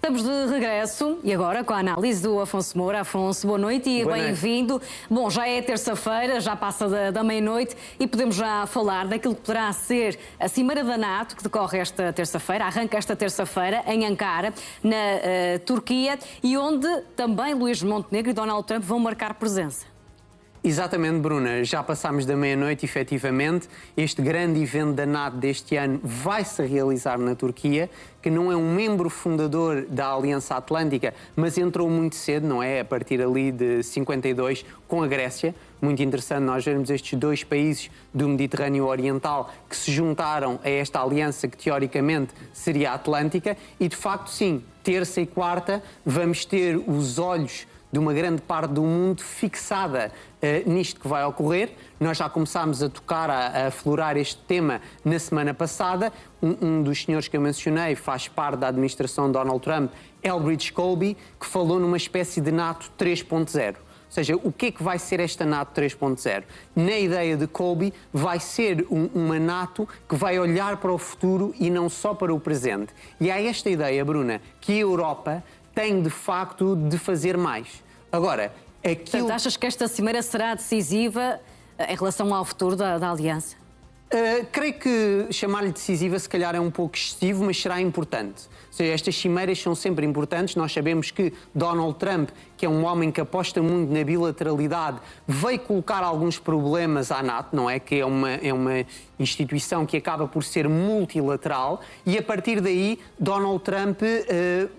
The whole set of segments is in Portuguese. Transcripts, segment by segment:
Estamos de regresso e agora com a análise do Afonso Moura. Afonso, boa noite e bem-vindo. Bom, já é terça-feira, já passa da meia-noite e podemos já falar daquilo que poderá ser a Cimeira da NATO, que decorre esta terça-feira, arranca esta terça-feira em Ankara, na Turquia, e onde também Luís Montenegro e Donald Trump vão marcar presença. Exatamente, Bruna. Já passámos da meia-noite, efetivamente. Este grande evento da NATO deste ano vai-se realizar na Turquia, que não é um membro fundador da Aliança Atlântica, mas entrou muito cedo, não é? A partir ali de 52, com a Grécia. Muito interessante nós vermos estes dois países do Mediterrâneo Oriental que se juntaram a esta aliança que, teoricamente, seria a Atlântica. E, de facto, sim, terça e quarta vamos ter os olhos de uma grande parte do mundo fixada nisto que vai ocorrer. Nós já começámos a tocar, a aflorar este tema na semana passada. Um dos senhores que eu mencionei faz parte da administração de Donald Trump, Elbridge Colby, que falou numa espécie de NATO 3.0. Ou seja, o que é que vai ser esta NATO 3.0? Na ideia de Colby, vai ser uma NATO que vai olhar para o futuro e não só para o presente. E há esta ideia, Bruna, que a Europa tem de facto de fazer mais. Agora, aquilo... Portanto, achas que esta cimeira será decisiva em relação ao futuro da Aliança? Creio que chamar-lhe decisiva se calhar é um pouco excessivo, mas será importante. Ou seja, estas cimeiras são sempre importantes. Nós sabemos que Donald Trump, que é um homem que aposta muito na bilateralidade, veio colocar alguns problemas à NATO, não é? Que é uma instituição que acaba por ser multilateral, e a partir daí Donald Trump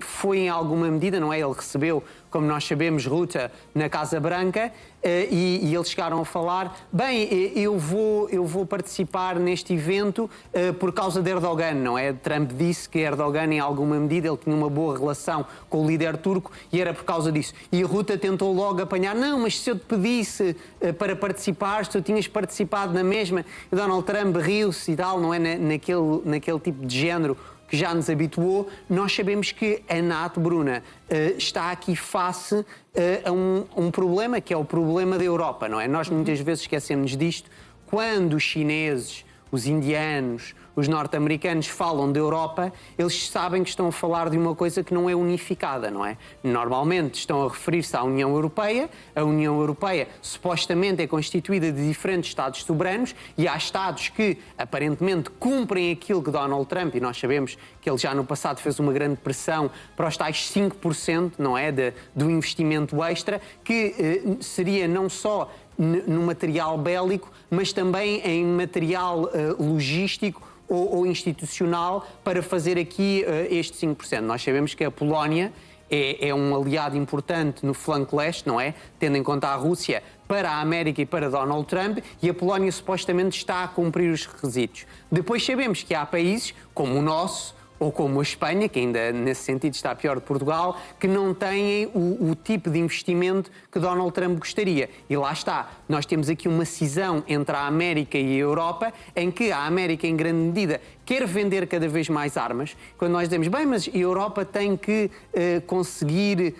foi em alguma medida, não é? Ele recebeu, como nós sabemos, Rutte na Casa Branca, e eles chegaram a falar, bem, eu vou participar neste evento por causa de Erdogan, não é? Trump disse que Erdogan, em alguma medida, ele tinha uma boa relação com o líder turco e era por causa disso. E Rutte tentou logo apanhar, não, mas se eu te pedisse para participar, se tu tinhas participado na mesma, e Donald Trump riu-se e tal, não é? Naquele tipo de género que já nos habituou. Nós sabemos que a NATO, Bruna, está aqui face a um problema, que é o problema da Europa, não é? Nós muitas vezes esquecemos disto. Quando os chineses, os indianos, os norte-americanos falam da Europa, eles sabem que estão a falar de uma coisa que não é unificada, não é? Normalmente estão a referir-se à União Europeia. A União Europeia supostamente é constituída de diferentes Estados soberanos e há Estados que aparentemente cumprem aquilo que Donald Trump, e nós sabemos que ele já no passado fez uma grande pressão para os tais 5%, não é? Do investimento extra, que seria não só no material bélico, mas também em material logístico ou institucional para fazer aqui este 5%. Nós sabemos que a Polónia é um aliado importante no flanco leste, não é? Tendo em conta a Rússia para a América e para Donald Trump, e a Polónia supostamente está a cumprir os requisitos. Depois sabemos que há países, como o nosso, ou como a Espanha, que ainda nesse sentido está pior de Portugal, que não têm o tipo de investimento que Donald Trump gostaria. E lá está, nós temos aqui uma cisão entre a América e a Europa, em que a América, em grande medida, quer vender cada vez mais armas. Quando nós dizemos, bem, mas a Europa tem que conseguir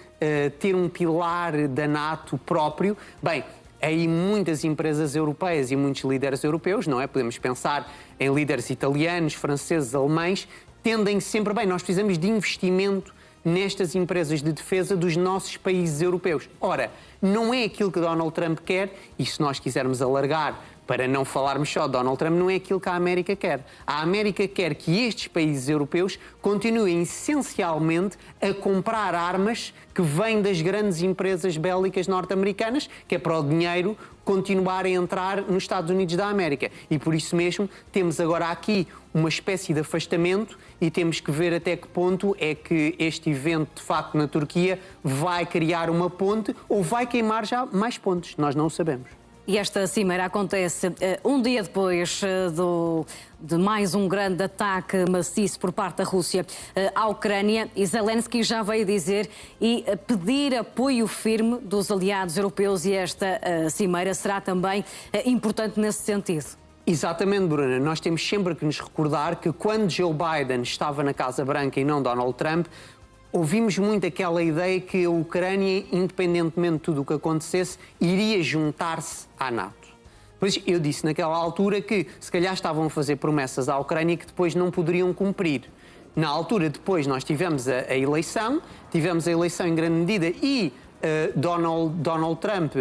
ter um pilar da NATO próprio, bem, aí muitas empresas europeias e muitos líderes europeus, não é? Podemos pensar em líderes italianos, franceses, alemães, tendem sempre, bem, nós precisamos de investimento nestas empresas de defesa dos nossos países europeus. Ora, não é aquilo que Donald Trump quer, e se nós quisermos alargar para não falarmos só de Donald Trump, não é aquilo que a América quer. A América quer que estes países europeus continuem essencialmente a comprar armas que vêm das grandes empresas bélicas norte-americanas, que é para o dinheiro continuar a entrar nos Estados Unidos da América. E por isso mesmo temos agora aqui uma espécie de afastamento e temos que ver até que ponto é que este evento, de facto, na Turquia, vai criar uma ponte ou vai queimar já mais pontes. Nós não o sabemos. E esta cimeira acontece um dia depois de mais um grande ataque maciço por parte da Rússia à Ucrânia, e Zelensky já veio dizer e pedir apoio firme dos aliados europeus, e esta cimeira será também importante nesse sentido. Exatamente, Bruna. Nós temos sempre que nos recordar que quando Joe Biden estava na Casa Branca e não Donald Trump, ouvimos muito aquela ideia que a Ucrânia, independentemente de tudo o que acontecesse, iria juntar-se à NATO. Pois eu disse naquela altura que se calhar estavam a fazer promessas à Ucrânia que depois não poderiam cumprir. Na altura, depois, nós tivemos a eleição em grande medida e Donald Trump,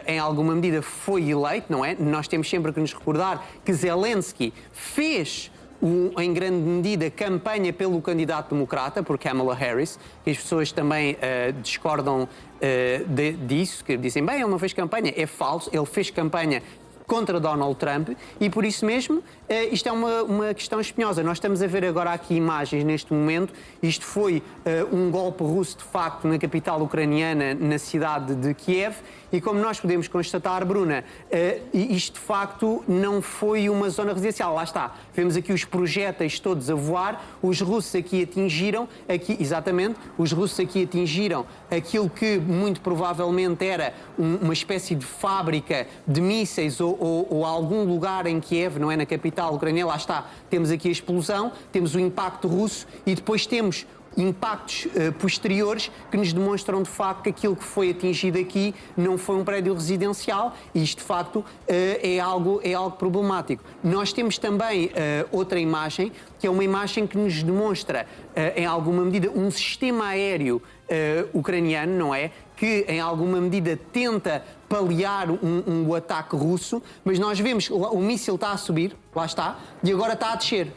em alguma medida, foi eleito, não é? Nós temos sempre que nos recordar que Zelensky fez, em grande medida, campanha pelo candidato democrata, por Kamala Harris, que as pessoas também discordam disso, que dizem, bem, ele não fez campanha. É falso, ele fez campanha contra Donald Trump e, por isso mesmo, isto é uma questão espinhosa. Nós estamos a ver agora aqui imagens neste momento. Isto foi um golpe russo, de facto, na capital ucraniana, na cidade de Kiev. E como nós podemos constatar, Bruna, isto de facto não foi uma zona residencial. Lá está. Vemos aqui os projéteis todos a voar. Os russos aqui atingiram, os russos aqui atingiram aquilo que muito provavelmente era uma espécie de fábrica de mísseis ou algum lugar em Kiev, não é? Na capital ucraniana. Lá está. Temos aqui a explosão, temos o impacto russo e depois temos impactos posteriores que nos demonstram de facto que aquilo que foi atingido aqui não foi um prédio residencial e isto de facto é algo problemático. Nós temos também outra imagem, que é uma imagem que nos demonstra em alguma medida um sistema aéreo ucraniano, não é? Que em alguma medida tenta paliar um ataque russo, mas nós vemos o míssil está a subir, lá está, e agora está a descer.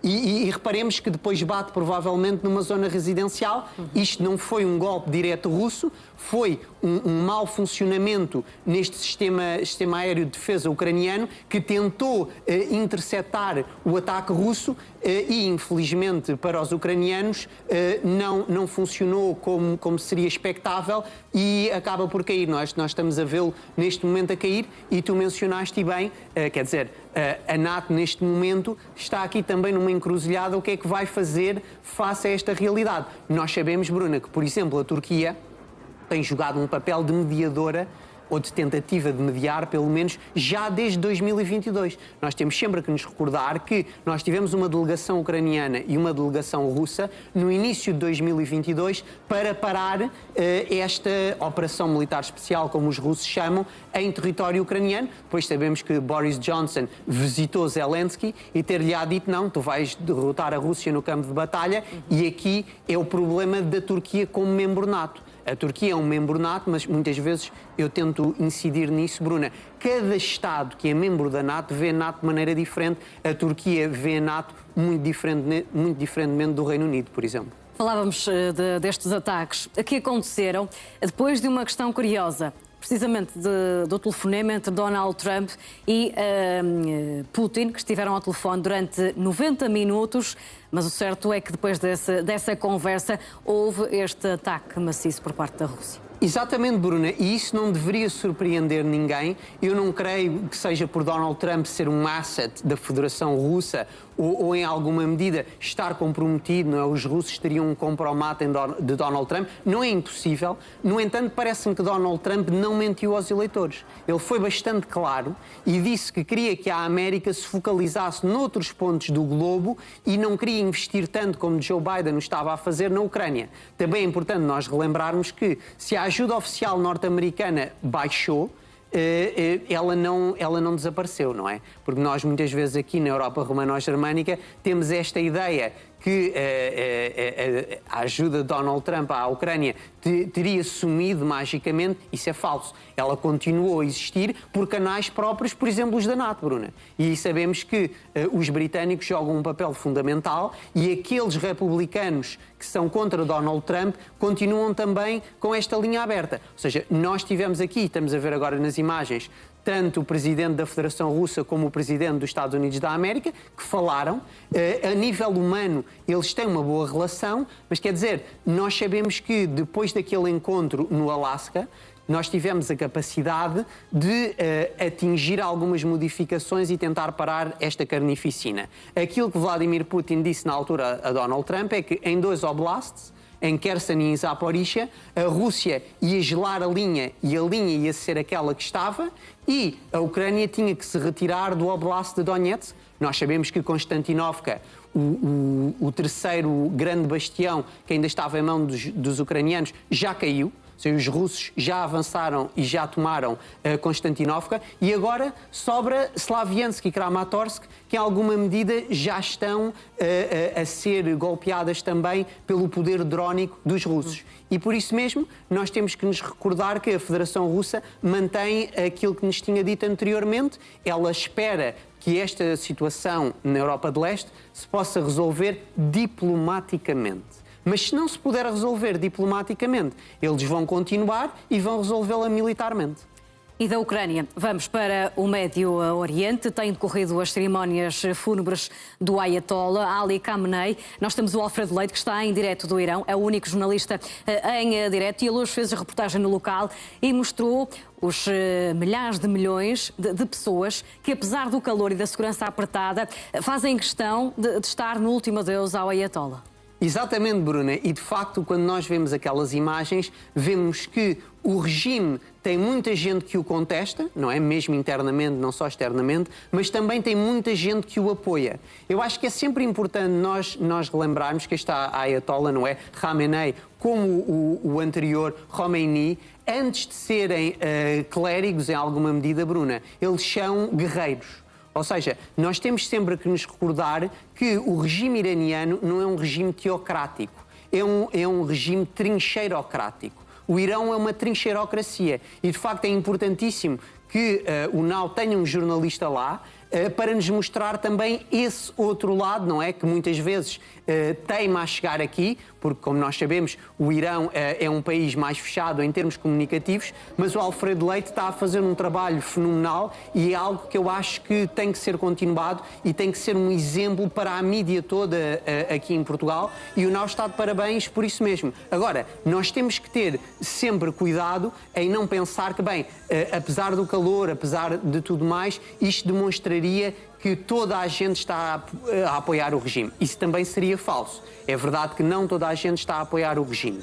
E reparemos que depois bate provavelmente numa zona residencial. Isto não foi um golpe direto russo, foi um mau funcionamento neste sistema aéreo de defesa ucraniano que tentou interceptar o ataque russo e, infelizmente, para os ucranianos não funcionou como seria expectável e acaba por cair. Nós estamos a vê-lo neste momento a cair e tu mencionaste bem, quer dizer, a NATO neste momento está aqui também numa encruzilhada. O que é que vai fazer face a esta realidade? Nós sabemos, Bruna, que, por exemplo, a Turquia tem jogado um papel de mediadora ou de tentativa de mediar, pelo menos, já desde 2022. Nós temos sempre que nos recordar que nós tivemos uma delegação ucraniana e uma delegação russa no início de 2022 para parar esta operação militar especial, como os russos chamam, em território ucraniano. Depois sabemos que Boris Johnson visitou Zelensky e ter-lhe dito, não, tu vais derrotar a Rússia no campo de batalha, e aqui é o problema da Turquia como membro NATO. A Turquia é um membro NATO, mas muitas vezes eu tento incidir nisso, Bruna. Cada Estado que é membro da NATO vê a NATO de maneira diferente. A Turquia vê a NATO muito diferentemente do Reino Unido, por exemplo. Falávamos destes ataques que aconteceram depois de uma questão curiosa, precisamente do telefonema entre Donald Trump e Putin, que estiveram ao telefone durante 90 minutos, mas o certo é que depois dessa conversa houve este ataque maciço por parte da Rússia. Exatamente, Bruna, e isso não deveria surpreender ninguém. Eu não creio que seja por Donald Trump ser um asset da Federação Russa ou em alguma medida estar comprometido, não é? Os russos teriam um compromisso de Donald Trump. Não é impossível. No entanto, parece-me que Donald Trump não mentiu aos eleitores. Ele foi bastante claro e disse que queria que a América se focalizasse noutros pontos do globo e não queria investir tanto como Joe Biden o estava a fazer na Ucrânia. Também é importante nós relembrarmos que se a ajuda oficial norte-americana baixou, ela não desapareceu, não é? Porque nós muitas vezes aqui na Europa romano-germânica temos esta ideia que a ajuda de Donald Trump à Ucrânia teria sumido magicamente. Isso é falso. Ela continuou a existir por canais próprios, por exemplo, os da NATO, Bruna. E sabemos que os britânicos jogam um papel fundamental e aqueles republicanos que são contra Donald Trump continuam também com esta linha aberta. Ou seja, nós tivemos aqui, estamos a ver agora nas imagens, tanto o presidente da Federação Russa como o presidente dos Estados Unidos da América, que falaram. A nível humano, eles têm uma boa relação, mas quer dizer, nós sabemos que depois daquele encontro no Alasca, nós tivemos a capacidade de atingir algumas modificações e tentar parar esta carnificina. Aquilo que Vladimir Putin disse na altura a Donald Trump é que em 2 oblasts, em Kherson e em Zaporizhia, a Rússia ia gelar a linha e a linha ia ser aquela que estava e a Ucrânia tinha que se retirar do Oblast de Donetsk. Nós sabemos que Konstantinovka, o terceiro grande bastião que ainda estava em mão dos ucranianos, já caiu. Ou seja, os russos já avançaram e já tomaram Constantinopla e agora sobra Slaviansk e Kramatorsk, que em alguma medida já estão a ser golpeadas também pelo poder drónico dos russos. E por isso mesmo nós temos que nos recordar que a Federação Russa mantém aquilo que nos tinha dito anteriormente. Ela espera que esta situação na Europa de Leste se possa resolver diplomaticamente. Mas se não se puder resolver diplomaticamente, eles vão continuar e vão resolvê-la militarmente. E da Ucrânia, vamos para o Médio Oriente. Têm decorrido as cerimónias fúnebres do Ayatollah Ali Khamenei. Nós temos o Alfredo Leite, que está em direto do Irão, é o único jornalista em direto, e ele hoje fez a reportagem no local e mostrou os milhares de milhões de pessoas que, apesar do calor e da segurança apertada, fazem questão de estar no último adeus ao Ayatollah. Exatamente, Bruna, e de facto, quando nós vemos aquelas imagens, vemos que o regime tem muita gente que o contesta, não é? Mesmo internamente, não só externamente, mas também tem muita gente que o apoia. Eu acho que é sempre importante nós relembrarmos que está Ayatollah, não é? Khamenei, como o anterior Khomeini, antes de serem clérigos em alguma medida, Bruna, eles são guerreiros. Ou seja, nós temos sempre que nos recordar que o regime iraniano não é um regime teocrático, é um regime trincheirocrático. O Irão é uma trincheirocracia e, de facto, é importantíssimo que o NAU tenha um jornalista lá para nos mostrar também esse outro lado, não é? Que muitas vezes teima a chegar aqui, porque, como nós sabemos, o Irão é um país mais fechado em termos comunicativos, mas o Alfredo Leite está a fazer um trabalho fenomenal e é algo que eu acho que tem que ser continuado e tem que ser um exemplo para a mídia toda aqui em Portugal, e o NAU está de parabéns por isso mesmo. Agora, nós temos que ter sempre cuidado em não pensar que, bem, apesar do calor, apesar de tudo mais, isto demonstraria que toda a gente está a apoiar o regime. Isso também seria falso. É verdade que não toda a gente está a apoiar o regime.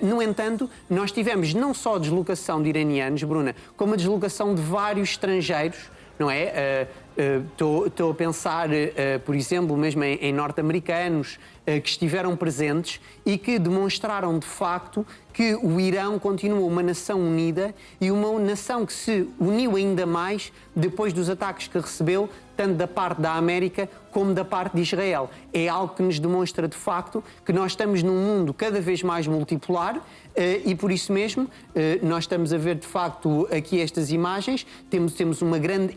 No entanto, nós tivemos não só a deslocação de iranianos, Bruna, como a deslocação de vários estrangeiros, não é? Estou a pensar, por exemplo, mesmo em norte-americanos que estiveram presentes e que demonstraram de facto que o Irão continua uma nação unida e uma nação que se uniu ainda mais depois dos ataques que recebeu, tanto da parte da América como da parte de Israel. É algo que nos demonstra de facto que nós estamos num mundo cada vez mais multipolar e por isso mesmo nós estamos a ver de facto aqui estas imagens, temos um grande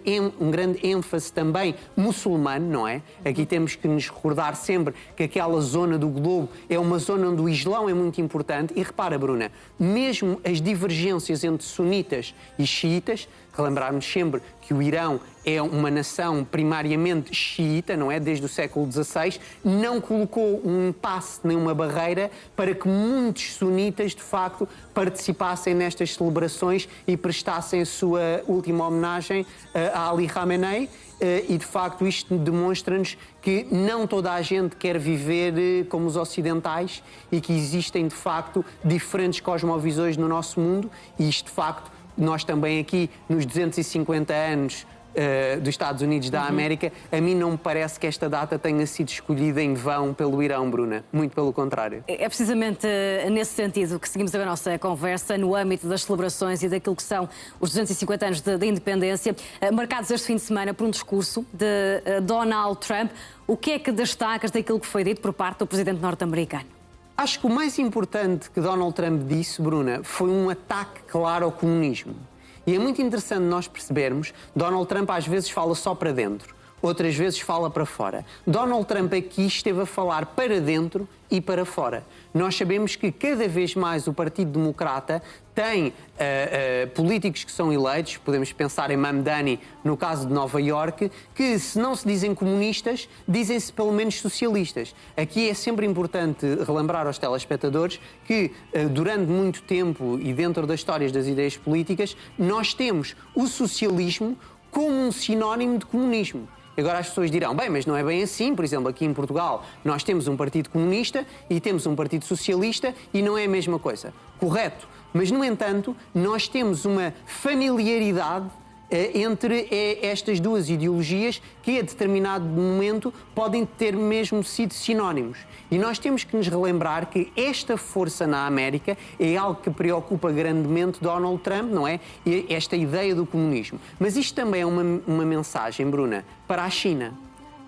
ênfase também muçulmano, não é? Aqui temos que nos recordar sempre que aquela zona do globo é uma zona onde o Islão é muito importante e repara, Bruna, mesmo as divergências entre sunitas e xiitas, relembrarmos sempre que o Irão é uma nação primariamente xiita, não é? Desde o século XVI, não colocou um impasse nem uma barreira para que muitos sunitas, de facto, participassem nestas celebrações e prestassem a sua última homenagem a Ali Khamenei. E, de facto, isto demonstra-nos que não toda a gente quer viver como os ocidentais e que existem, de facto, diferentes cosmovisões no nosso mundo e isto, de facto, nós também aqui, nos 250 anos dos Estados Unidos da América, a mim não me parece que esta data tenha sido escolhida em vão pelo Irão, Bruna. Muito pelo contrário. É precisamente nesse sentido que seguimos a nossa conversa, no âmbito das celebrações e daquilo que são os 250 anos da independência, marcados este fim de semana por um discurso de Donald Trump. O que é que destacas daquilo que foi dito por parte do presidente norte-americano? Acho que o mais importante que Donald Trump disse, Bruna, foi um ataque claro ao comunismo. E é muito interessante nós percebermos, Donald Trump às vezes fala só para dentro, outras vezes fala para fora. Donald Trump aqui esteve a falar para dentro e para fora. Nós sabemos que cada vez mais o Partido Democrata tem políticos que são eleitos, podemos pensar em Mamdani, no caso de Nova Iorque, que se não se dizem comunistas, dizem-se pelo menos socialistas. Aqui é sempre importante relembrar aos telespectadores que durante muito tempo e dentro das histórias das ideias políticas, nós temos o socialismo como um sinónimo de comunismo. Agora as pessoas dirão, bem, mas não é bem assim. Por exemplo, aqui em Portugal nós temos um partido comunista e temos um partido socialista e não é a mesma coisa. Correto. Mas, no entanto, nós temos uma familiaridade entre estas duas ideologias que a determinado momento podem ter mesmo sido sinónimos. E nós temos que nos relembrar que esta força na América é algo que preocupa grandemente Donald Trump, não é? Esta ideia do comunismo. Mas isto também é uma mensagem, Bruna, para a China.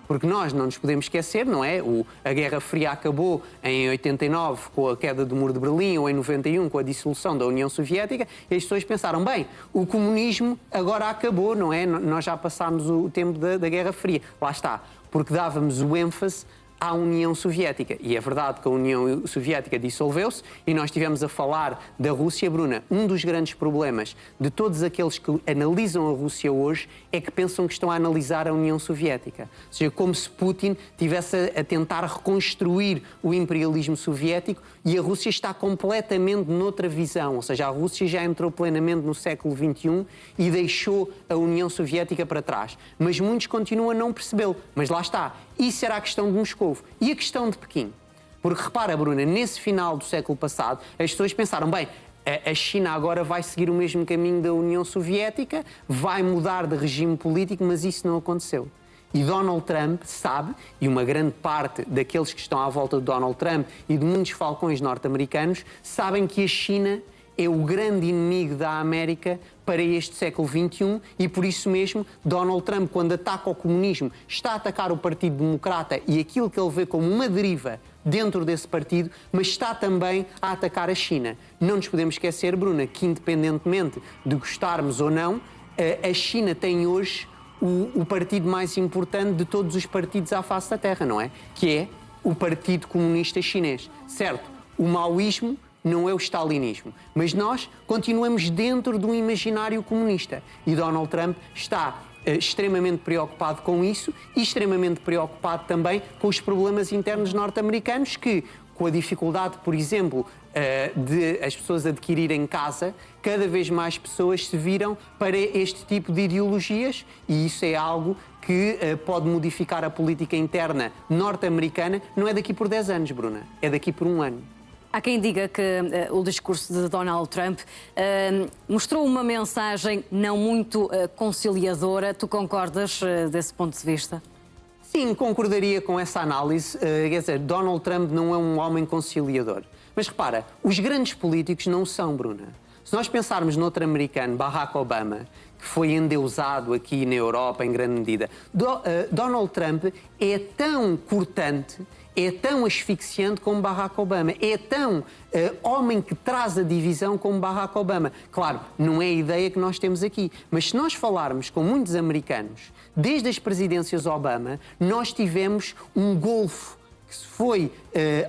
Porque nós não nos podemos esquecer, não é? A Guerra Fria acabou em 89 com a queda do Muro de Berlim ou em 91 com a dissolução da União Soviética e as pessoas pensaram, bem, o comunismo agora acabou, não é? Nós já passámos o tempo da Guerra Fria. Lá está, porque dávamos o ênfase à União Soviética. E é verdade que a União Soviética dissolveu-se e nós estivemos a falar da Rússia. Bruna, um dos grandes problemas de todos aqueles que analisam a Rússia hoje é que pensam que estão a analisar a União Soviética. Ou seja, como se Putin estivesse a tentar reconstruir o imperialismo soviético e a Rússia está completamente noutra visão. Ou seja, a Rússia já entrou plenamente no século XXI e deixou a União Soviética para trás. Mas muitos continuam a não percebê-lo. Mas lá está. Isso era a questão de Moscovo. E a questão de Pequim? Porque repara, Bruna, nesse final do século passado, as pessoas pensaram, bem, a China agora vai seguir o mesmo caminho da União Soviética, vai mudar de regime político, mas isso não aconteceu. E Donald Trump sabe, e uma grande parte daqueles que estão à volta de Donald Trump e de muitos falcões norte-americanos, sabem que a China é o grande inimigo da América para este século XXI e, por isso mesmo, Donald Trump, quando ataca o comunismo, está a atacar o Partido Democrata e aquilo que ele vê como uma deriva dentro desse partido, mas está também a atacar a China. Não nos podemos esquecer, Bruna, que independentemente de gostarmos ou não, a China tem hoje o partido mais importante de todos os partidos à face da Terra, não é? Que é o Partido Comunista Chinês. Certo, o maoísmo não é o stalinismo, mas nós continuamos dentro de um imaginário comunista e Donald Trump está extremamente preocupado com isso e extremamente preocupado também com os problemas internos norte-americanos que, com a dificuldade, por exemplo, de as pessoas adquirirem casa, cada vez mais pessoas se viram para este tipo de ideologias e isso é algo que pode modificar a política interna norte-americana, não é daqui por 10 anos, Bruna, é daqui por um ano. Há quem diga que o discurso de Donald Trump mostrou uma mensagem não muito conciliadora. Tu concordas desse ponto de vista? Sim, concordaria com essa análise. Quer dizer, Donald Trump não é um homem conciliador. Mas repara, os grandes políticos não são, Bruna. Se nós pensarmos noutro americano, Barack Obama, que foi endeusado aqui na Europa em grande medida, Donald Trump é tão cortante, é tão asfixiante como Barack Obama, é tão homem que traz a divisão como Barack Obama. Claro, não é a ideia que nós temos aqui, mas se nós falarmos com muitos americanos, desde as presidências Obama, nós tivemos um golfo que se foi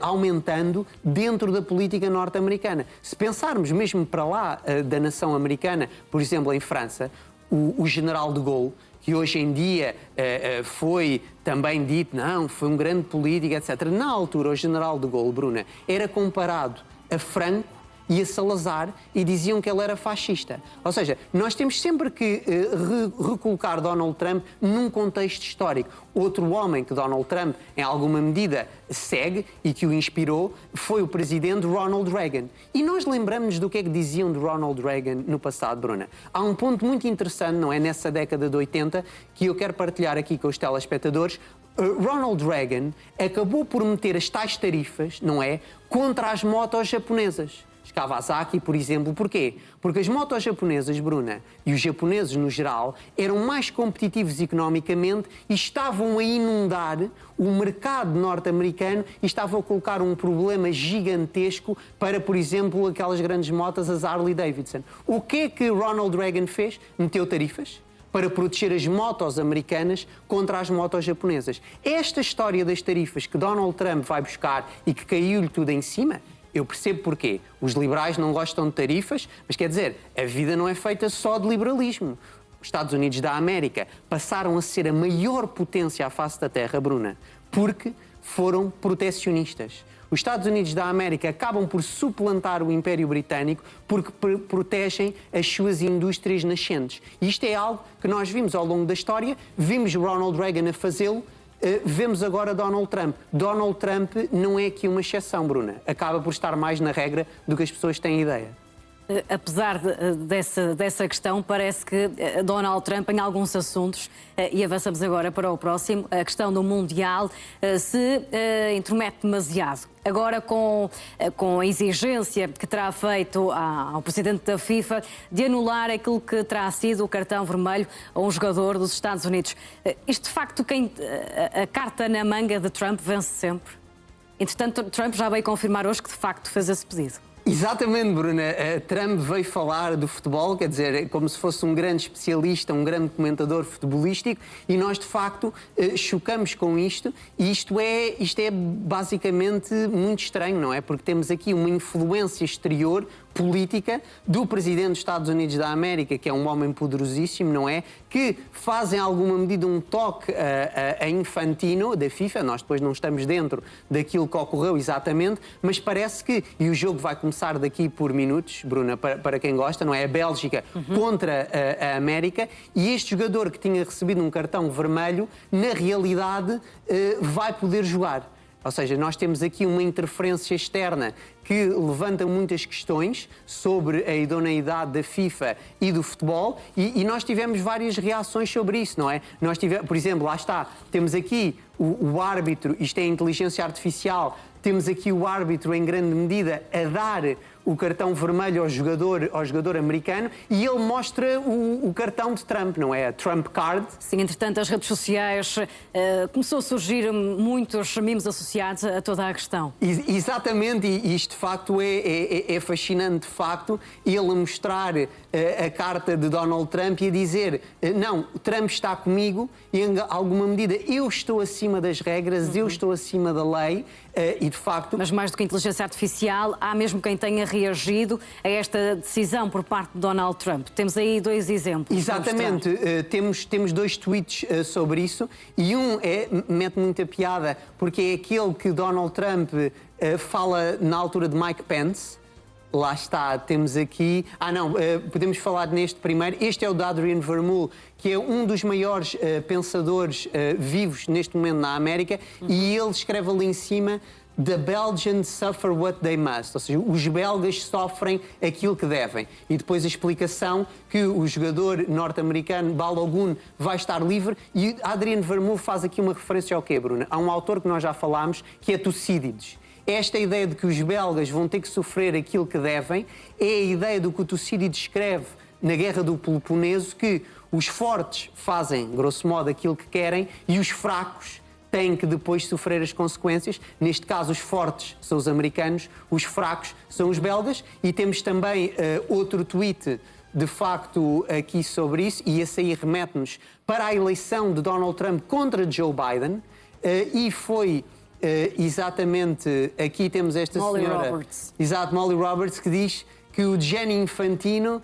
aumentando dentro da política norte-americana. Se pensarmos mesmo para lá da nação americana, por exemplo, em França, o general de Gaulle, que hoje em dia foi também dito, não, foi um grande político, etc. Na altura, o general de Gaulle, Bruna, era comparado a Franco e a Salazar e diziam que ele era fascista. Ou seja, nós temos sempre que recolocar Donald Trump num contexto histórico. Outro homem que Donald Trump, em alguma medida, segue e que o inspirou foi o presidente Ronald Reagan. E nós lembramos do que é que diziam de Ronald Reagan no passado, Bruna. Há um ponto muito interessante, não é, nessa década de 80, que eu quero partilhar aqui com os telespectadores. Ronald Reagan acabou por meter as tais tarifas, não é, contra as motos japonesas. Kawasaki, por exemplo, porquê? Porque as motos japonesas, Bruna, e os japoneses no geral, eram mais competitivos economicamente e estavam a inundar o mercado norte-americano e estavam a colocar um problema gigantesco para, por exemplo, aquelas grandes motas, as Harley Davidson. O que é que Ronald Reagan fez? Meteu tarifas para proteger as motos americanas contra as motos japonesas. Esta história das tarifas que Donald Trump vai buscar e que caiu-lhe tudo em cima, eu percebo porquê. Os liberais não gostam de tarifas, mas quer dizer, a vida não é feita só de liberalismo. Os Estados Unidos da América passaram a ser a maior potência à face da Terra, Bruna, porque foram protecionistas. Os Estados Unidos da América acabam por suplantar o Império Britânico porque protegem as suas indústrias nascentes. E isto é algo que nós vimos ao longo da história, vimos Ronald Reagan a fazê-lo, vemos agora Donald Trump. Donald Trump não é aqui uma exceção, Bruna. Acaba por estar mais na regra do que as pessoas têm ideia. Apesar dessa questão, parece que Donald Trump, em alguns assuntos, e avançamos agora para o próximo, a questão do Mundial, se intromete demasiado. Agora, com a exigência que terá feito ao presidente da FIFA de anular aquilo que terá sido o cartão vermelho a um jogador dos Estados Unidos. Isto, de facto, a carta na manga de Trump vence sempre. Entretanto, Trump já veio confirmar hoje que, de facto, fez esse pedido. Exatamente, Bruna. Trump veio falar do futebol, quer dizer, como se fosse um grande especialista, um grande comentador futebolístico, e nós, de facto, chocamos com isto, e isto é basicamente muito estranho, não é? Porque temos aqui uma influência exterior política do presidente dos Estados Unidos da América, que é um homem poderosíssimo, não é? Que faz em alguma medida um toque a Infantino da FIFA. Nós depois não estamos dentro daquilo que ocorreu exatamente, mas parece que, e o jogo vai começar daqui por minutos, Bruna, para quem gosta, não é? A Bélgica contra a América, e este jogador que tinha recebido um cartão vermelho, na realidade, vai poder jogar. Ou seja, nós temos aqui uma interferência externa que levanta muitas questões sobre a idoneidade da FIFA e do futebol, e nós tivemos várias reações sobre isso, não é? Nós tivemos, por exemplo, lá está, temos aqui o árbitro, isto é inteligência artificial, temos aqui o árbitro em grande medida a dar o cartão vermelho ao jogador americano, e ele mostra o cartão de Trump, não é? A Trump Card. Sim, entretanto, as redes sociais começou a surgir muitos memes associados a toda a questão. Exatamente, e isto de facto é fascinante, de facto, ele a mostrar a carta de Donald Trump e a dizer, não, Trump está comigo e em alguma medida eu estou acima das regras, eu estou acima da lei, e de facto... Mas mais do que a inteligência artificial, há mesmo quem tenha reagido a esta decisão por parte de Donald Trump. Temos aí dois exemplos. Exatamente, temos dois tweets sobre isso, e mete muita piada, porque é aquele que Donald Trump fala na altura de Mike Pence. Lá está, temos aqui... podemos falar neste primeiro. Este é o de Adrian Vermeule, que é um dos maiores pensadores vivos neste momento na América, e ele escreve ali em cima: The Belgians suffer what they must. Ou seja, os belgas sofrem aquilo que devem. E depois a explicação que o jogador norte-americano Balogun vai estar livre, e Adrian Vermeule faz aqui uma referência ao quê, Bruna? Há um autor que nós já falámos, que é Tucídides. Esta ideia de que os belgas vão ter que sofrer aquilo que devem é a ideia do que o Tucídides escreve na Guerra do Peloponeso, que os fortes fazem, grosso modo, aquilo que querem, e os fracos têm que depois sofrer as consequências. Neste caso, os fortes são os americanos, os fracos são os belgas. E temos também outro tweet, de facto, aqui sobre isso, e esse aí remete-nos para a eleição de Donald Trump contra Joe Biden, e foi... exatamente, aqui temos esta Molly senhora, Roberts. Exato, Molly Roberts, que diz que o Gianni Infantino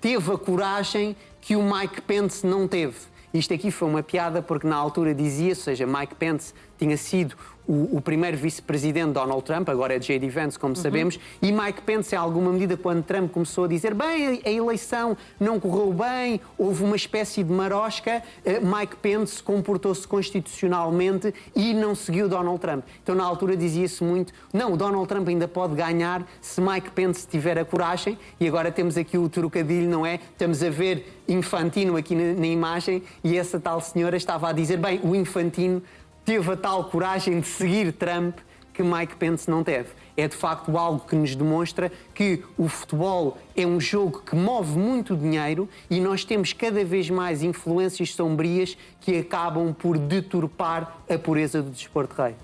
teve a coragem que o Mike Pence não teve. Isto aqui foi uma piada porque na altura dizia-se, ou seja, Mike Pence tinha sido o primeiro vice-presidente de Donald Trump, agora é J.D. Vance, como sabemos, e Mike Pence, em alguma medida, quando Trump começou a dizer bem, a eleição não correu bem, houve uma espécie de marosca, Mike Pence comportou-se constitucionalmente e não seguiu Donald Trump. Então, na altura, dizia-se muito, não, o Donald Trump ainda pode ganhar se Mike Pence tiver a coragem, e agora temos aqui o trocadilho, não é? Estamos a ver Infantino aqui na imagem, e essa tal senhora estava a dizer, bem, o Infantino teve a tal coragem de seguir Trump que Mike Pence não teve. É de facto algo que nos demonstra que o futebol é um jogo que move muito dinheiro, e nós temos cada vez mais influências sombrias que acabam por deturpar a pureza do desporto rei.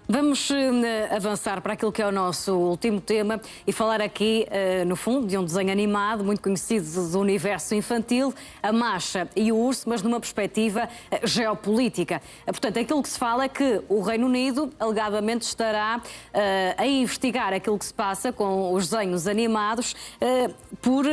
Vamos avançar para aquilo que é o nosso último tema e falar aqui, no fundo, de um desenho animado muito conhecido do universo infantil, a Masha e o Urso, mas numa perspectiva geopolítica. Portanto, aquilo que se fala é que o Reino Unido, alegadamente, estará a investigar aquilo que se passa com os desenhos animados por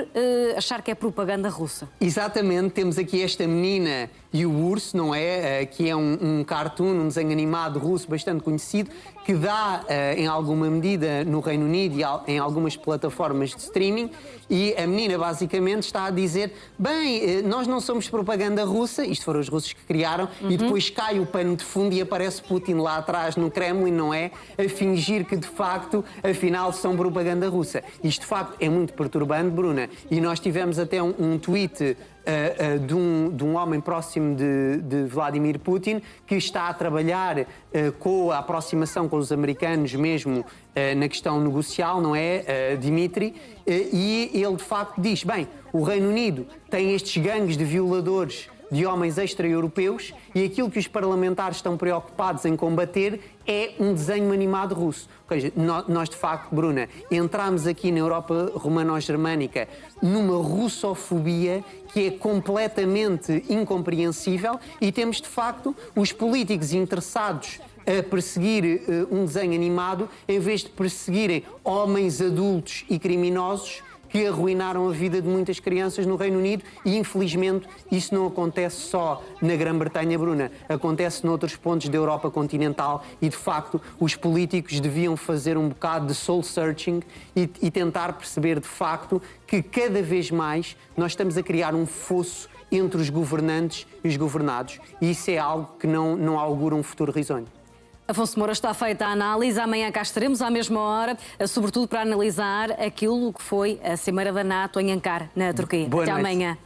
achar que é propaganda russa. Exatamente, temos aqui esta menina e o urso, não é? Que é um cartoon, um desenho animado russo bastante conhecido, que dá, em alguma medida, no Reino Unido e em algumas plataformas de streaming, e a menina basicamente está a dizer: bem, nós não somos propaganda russa, isto foram os russos que criaram, e depois cai o pano de fundo e aparece Putin lá atrás no Kremlin, não é? A fingir que de facto, afinal, são propaganda russa. Isto de facto é muito perturbante, Bruna, e nós tivemos até um tweet de um homem próximo de Vladimir Putin, que está a trabalhar com a aproximação com os americanos mesmo na questão negocial, não é, Dmitry? E ele de facto diz: bem, o Reino Unido tem estes gangues de violadores de homens extra-europeus e aquilo que os parlamentares estão preocupados em combater é um desenho animado russo. Ou seja, nós de facto, Bruna, entramos aqui na Europa romano-germânica numa russofobia que é completamente incompreensível, e temos de facto os políticos interessados a perseguir um desenho animado em vez de perseguirem homens adultos e criminosos que arruinaram a vida de muitas crianças no Reino Unido, e infelizmente isso não acontece só na Grã-Bretanha, Bruna, acontece noutros pontos da Europa continental, e de facto os políticos deviam fazer um bocado de soul searching e tentar perceber de facto que cada vez mais nós estamos a criar um fosso entre os governantes e os governados, e isso é algo que não augura um futuro risonho. Afonso Moura, está feita a análise. Amanhã cá estaremos à mesma hora, sobretudo para analisar aquilo que foi a Cimeira da NATO em Ankara, na Turquia. Boa Até noite. amanhã.